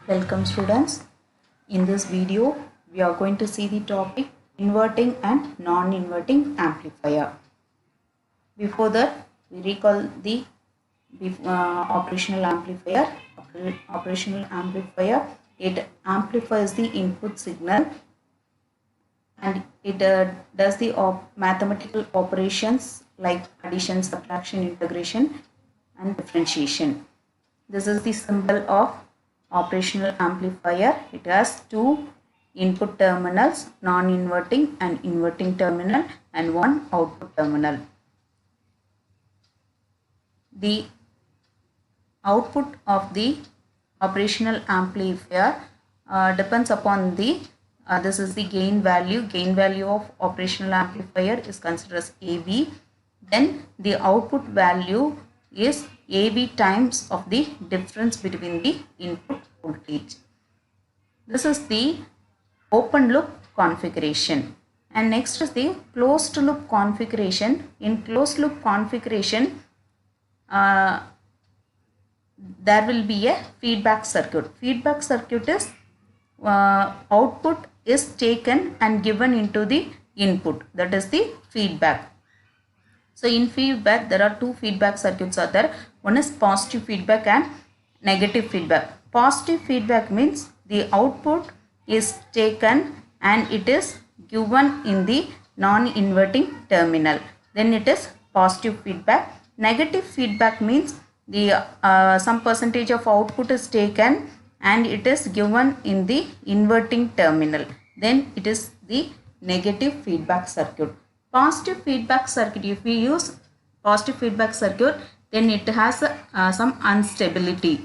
Welcome students. In this video we are going to see the topic inverting and non-inverting amplifier. Before that we recall the operational amplifier. Operational amplifier, it amplifies the input signal and it does the mathematical operations like addition, subtraction, integration and differentiation. This is the symbol of operational amplifier. It has two input terminals, non-inverting and inverting terminal, and one output terminal. The output of the operational amplifier depends upon the this is the gain value. Gain value of operational amplifier is considered as AV. Then the output value is AV times of the difference between the input voltage. This is the open loop configuration. And next is the closed loop configuration. In closed loop configuration, there will be a feedback circuit. Feedback circuit is output is taken and given into the input. That is the feedback. So in feedback, there are two feedback circuits are there. One is positive feedback and negative feedback. Positive feedback means the output is taken and it is given in the non-inverting terminal. Then it is positive feedback. Negative feedback means the some percentage of output is taken and it is given in the inverting terminal. Then it is the negative feedback circuit. Positive feedback circuit, if we use positive feedback circuit, then it has some instability.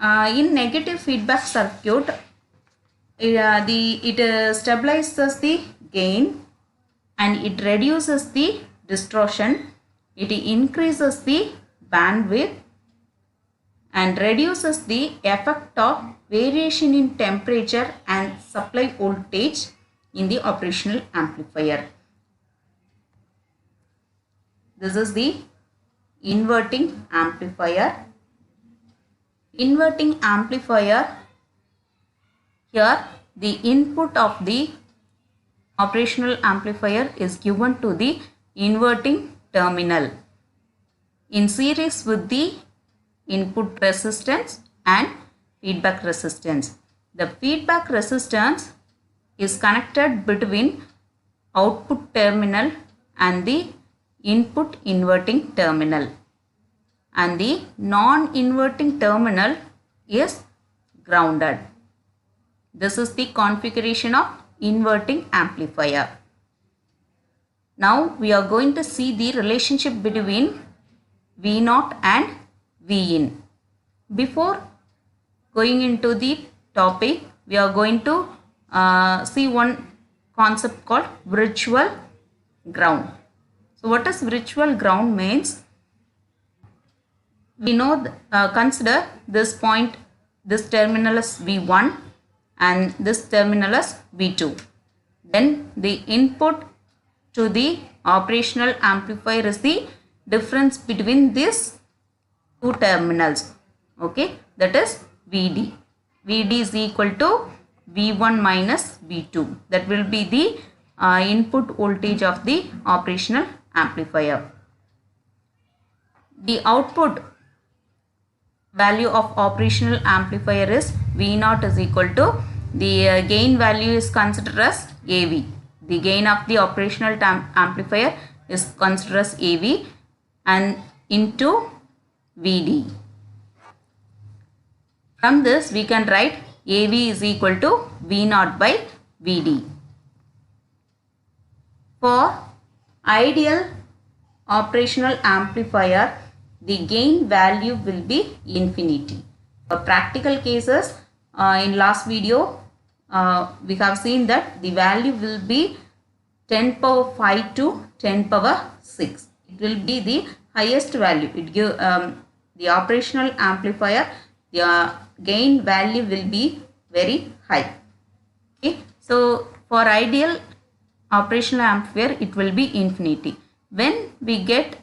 In negative feedback circuit, it stabilizes the gain and it reduces the distortion. It increases the bandwidth and reduces the effect of variation in temperature and supply voltage in the operational amplifier. This is the inverting amplifier. Inverting amplifier, here the input of the operational amplifier is given to the inverting terminal in series with the input resistance and feedback resistance. The feedback resistance is connected between output terminal and the input inverting terminal, and the non-inverting terminal is grounded. This is the configuration of inverting amplifier. Now we are going to see the relationship between V0 and Vin. Before going into the topic, we are going to see one concept called virtual ground. So what does virtual ground means? We know consider this point, this terminal as V1 and this terminal as V2. Then the input to the operational amplifier is the difference between these two terminals. Okay, that is VD. VD is equal to V1 minus V2. That will be the input voltage of the operational amplifier. The output value of operational amplifier is V0 is equal to the gain value is considered as AV. The gain of the operational amplifier is considered as AV and into VD. From this we can write AV is equal to V0 by VD. For ideal operational amplifier, the gain value will be infinity. For practical cases, in last video we have seen that the value will be 10 power 5 to 10 power 6. It will be the highest value. It give the operational amplifier, the gain value will be very high. Okay, so for ideal operational amplifier, it will be infinity. When we get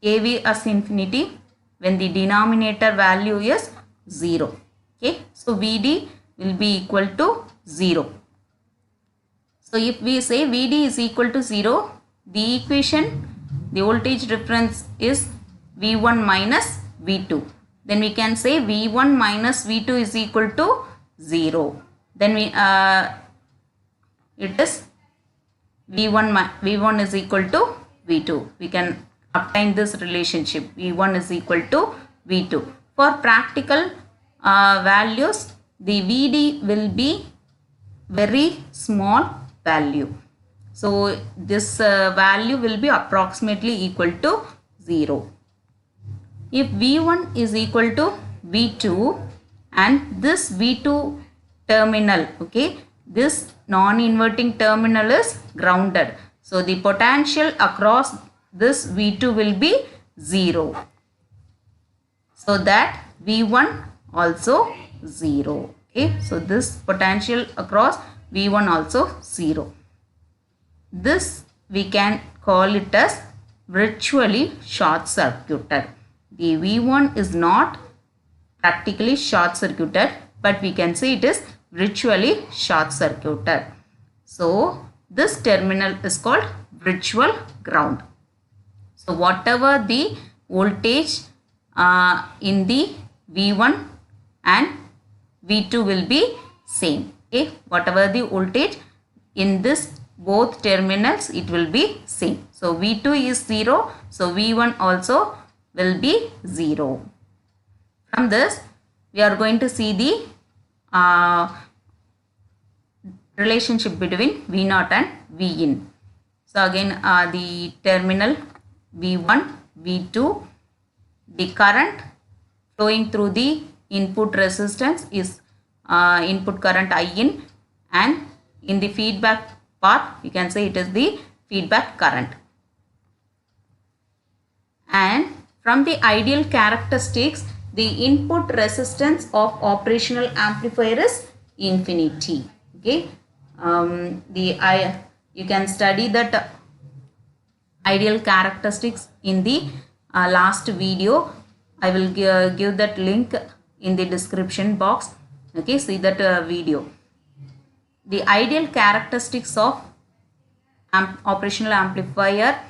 AV as infinity, when the denominator value is 0. Okay, so So VD will be equal to 0. So if we say VD is equal to 0, the equation, the voltage difference is V1 minus V2. Then we can say V1 minus V2 is equal to 0. Then it is V1 is equal to V2. We can obtain this relationship. V1 is equal to V2. For practical values, the VD will be very small value. So this value will be approximately equal to 0. If V1 is equal to V2 and this V2 terminal, okay, this non-inverting terminal is grounded. So the potential across this V2 will be 0. So that V1 also 0. Okay, so this potential across V1 also 0. This we can call it as virtually short circuited. The V1 is not practically short circuited, but we can say it is virtually short circuited. So this terminal is called virtual ground. So whatever the voltage in the V1 and V2 will be same. Okay, whatever the voltage in this both terminals, it will be same. So V2 is 0. So V1 also will be 0. From this, we are going to see the relationship between V0 and Vin. So again, the terminal V1, V2, the current flowing through the input resistance is input current In, and in the feedback part, we can say it is the feedback current. And from the ideal characteristics, the input resistance of operational amplifier is infinity. Okay, you can study that ideal characteristics in the last video. I will give that link in the description box. Okay, see that video. The ideal characteristics of operational amplifier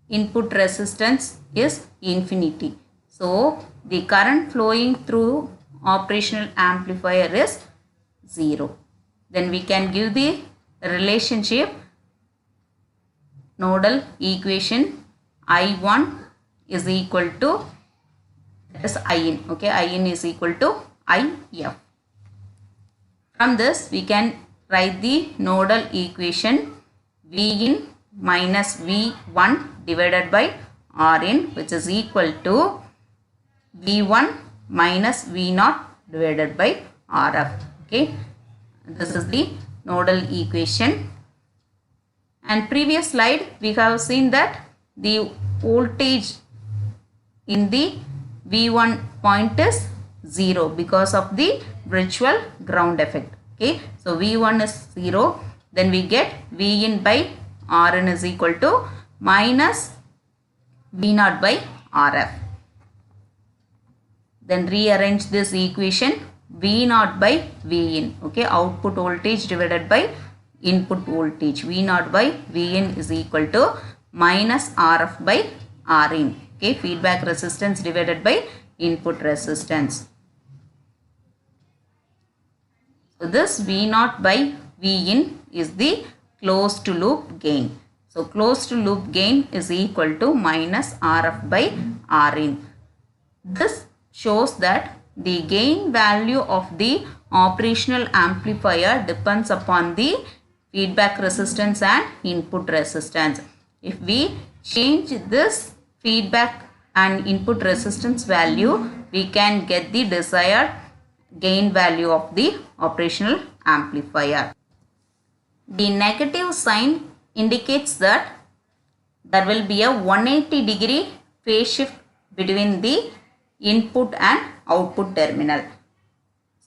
input resistance is infinity. So the current flowing through operational amplifier is 0. Then we can give the relationship nodal equation I1 is equal to, that is In. Okay, In is equal to IF. From this we can write the nodal equation Vin minus V1 divided by Rin, which is equal to V1 minus V0 divided by Rf. Okay, this is the nodal equation. And previous slide we have seen that the voltage in the V1 point is 0 because of the virtual ground effect. Okay, so V1 is 0. Then we get Vin by Rn is equal to minus V0 by Rf. Then rearrange this equation, V0 by Vin. Okay, output voltage divided by input voltage. V0 by Vin is equal to minus Rf by Rin. Okay, feedback resistance divided by input resistance. So this V0 by Vin is the closed loop gain. So closed loop gain is equal to minus Rf by Rin. This shows that the gain value of the operational amplifier depends upon the feedback resistance and input resistance. If we change this feedback and input resistance value, we can get the desired gain value of the operational amplifier. The negative sign indicates that there will be a 180-degree phase shift between the input and output terminal.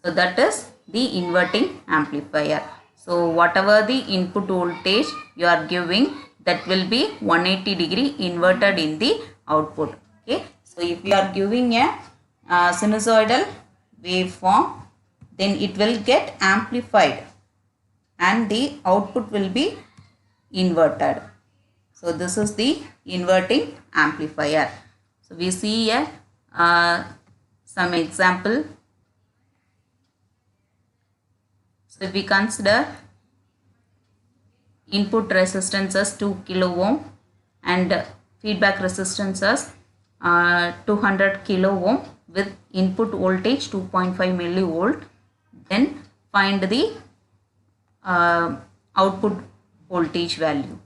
So that is the inverting amplifier. So whatever the input voltage you are giving, that will be 180-degree inverted in the output. Okay, so if you are giving a sinusoidal waveform, then it will get amplified and the output will be inverted. So this is the inverting amplifier. So we see here some example. So if we consider input resistance as 2 kilo ohm and feedback resistance as 200 kilo ohm with input voltage 2.5 millivolt, then find the output voltage value.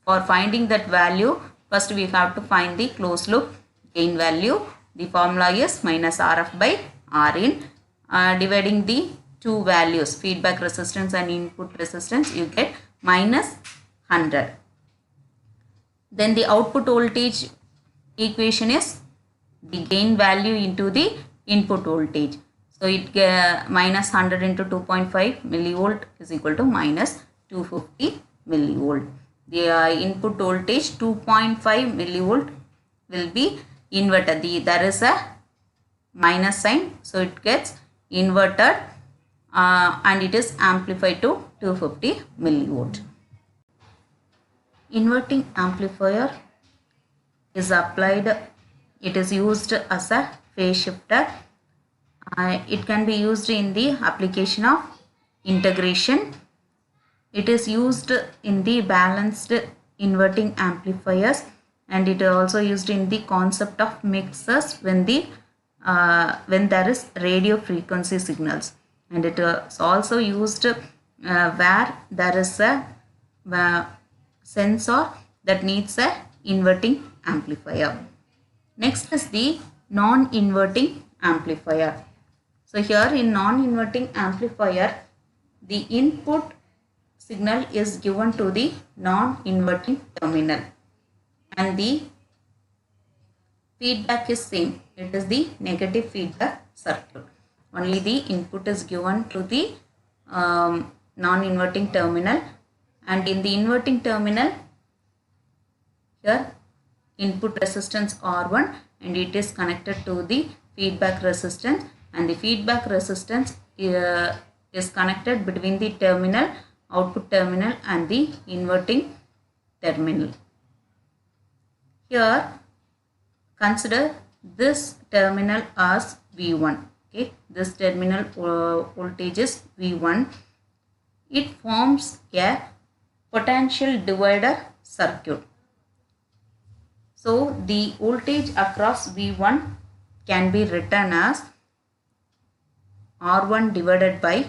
For finding that value, first we have to find the closed loop gain value. The formula is minus Rf by Rin. Dividing the two values, feedback resistance and input resistance, you get minus 100. Then the output voltage equation is the gain value into the input voltage. So it minus 100 into 2.5 millivolt is equal to minus 250 millivolt. The input voltage 2.5 millivolt will be inverted. There is a minus sign, so it gets inverted and it is amplified to 250 millivolt. Inverting amplifier is applied, it is used as a phase shifter. It can be used in the application of integration. It is used in the balanced inverting amplifiers, and it is also used in the concept of mixers when there is radio frequency signals, and it is also used where there is a sensor that needs a inverting amplifier. Next is the non-inverting amplifier. So here in non-inverting amplifier, the input signal is given to the non-inverting terminal and the feedback is same. It is the negative feedback circuit. Only the input is given to the non-inverting terminal, and in the inverting terminal, here input resistance R1 and it is connected to the feedback resistance, and the feedback resistance is connected between the terminal, output terminal and the inverting terminal. Here consider this terminal as V1. Okay, this terminal voltage is V1. It forms a potential divider circuit. So the voltage across V1 can be written as R1 divided by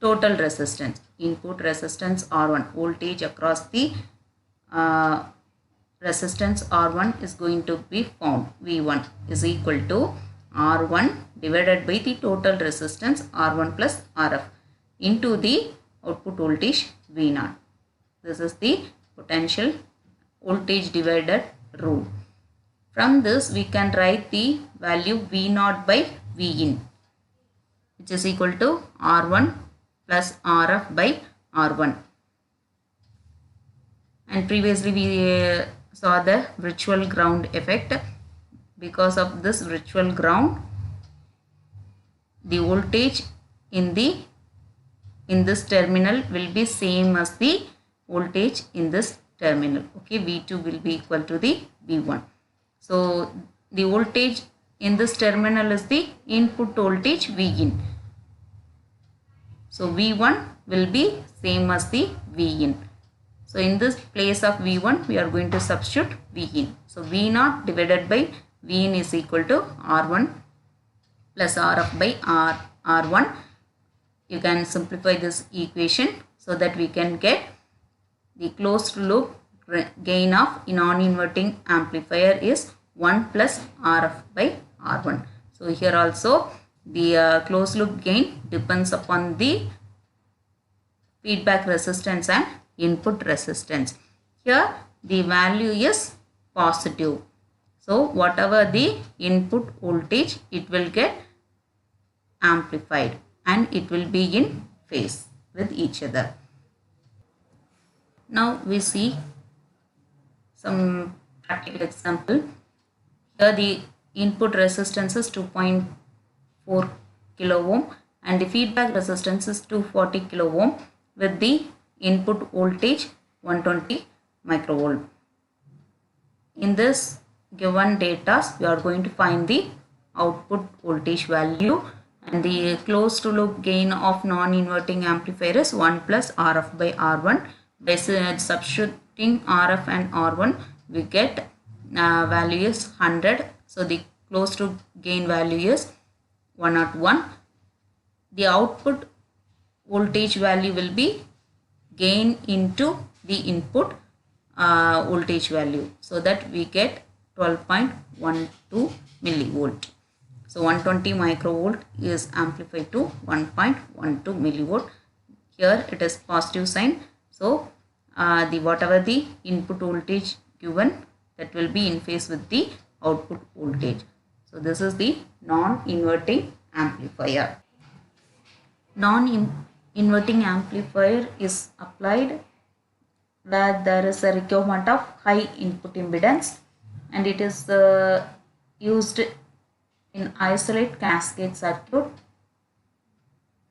total resistance, input resistance R1, voltage across the resistance R1 is going to be found. V1 is equal to R1 divided by the total resistance R1 plus Rf into the output voltage V0. This is the potential voltage divided rule. From this we can write the value V0 by Vin, which is equal to R1 plus Rf by R1. And previously we saw the virtual ground effect. Because of this virtual ground, the voltage in this terminal will be same as the voltage in this terminal. Okay, V2 will be equal to the V1. So the voltage in this terminal is the input voltage Vin. So V1 will be same as the Vin. So in this place of V1 we are going to substitute Vin. So V0 divided by Vin is equal to R1 plus Rf by R1. You can simplify this equation so that we can get the closed loop gain of non-inverting amplifier is 1 plus Rf by R1. So here also the closed loop gain depends upon the feedback resistance and input resistance. Here the value is positive. So whatever the input voltage, it will get amplified and it will be in phase with each other. Now we see some practical example. Here the input resistance is 2.4 kilo ohm and the feedback resistance is 240 kilo ohm with the input voltage 120 microvolt. In this given data, we are going to find the output voltage value, and the closed loop gain of non-inverting amplifier is 1 plus RF by R1. By substituting RF and R1, we get value is 100. So the closed loop gain value is 101. The output voltage value will be gain into the input voltage value, so that we get 12.12 millivolt. So 120 microvolt is amplified to 1.12 millivolt. Here it is positive sign, so the whatever the input voltage given, that will be in phase with the output voltage. So this is the non-inverting amplifier. Non-inverting amplifier is applied where there is a requirement of high input impedance, and it is used in isolate cascade circuit,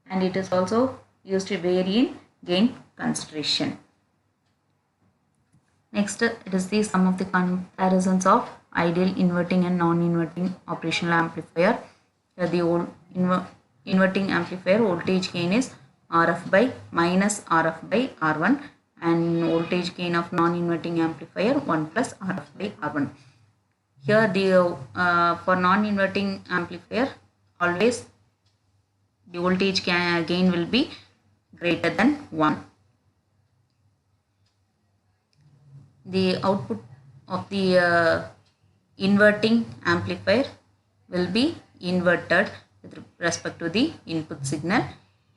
and it is also used to vary in gain consideration. Next, it is the sum of the comparisons of ideal inverting and non-inverting operational amplifier. The inverting amplifier voltage gain is RF by minus RF by R1, and voltage gain of non-inverting amplifier 1 plus RF by R1. Here the for non-inverting amplifier, always the voltage gain will be greater than 1. The output of the inverting amplifier will be inverted with respect to the input signal,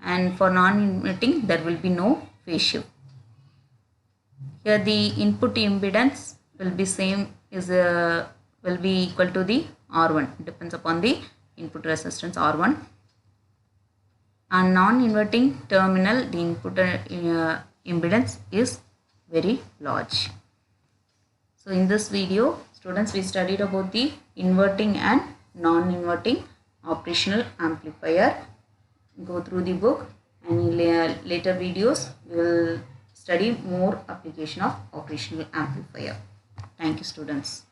and for non-inverting there will be no phase shift. Here the input impedance will be same, is will be equal to the R1, depends upon the input resistance R1. And non-inverting terminal, the input impedance is very large. So in this video, students, we studied about the inverting and non-inverting operational amplifier. Go through the book, and in later videos we will study more application of operational amplifier. Thank you, students.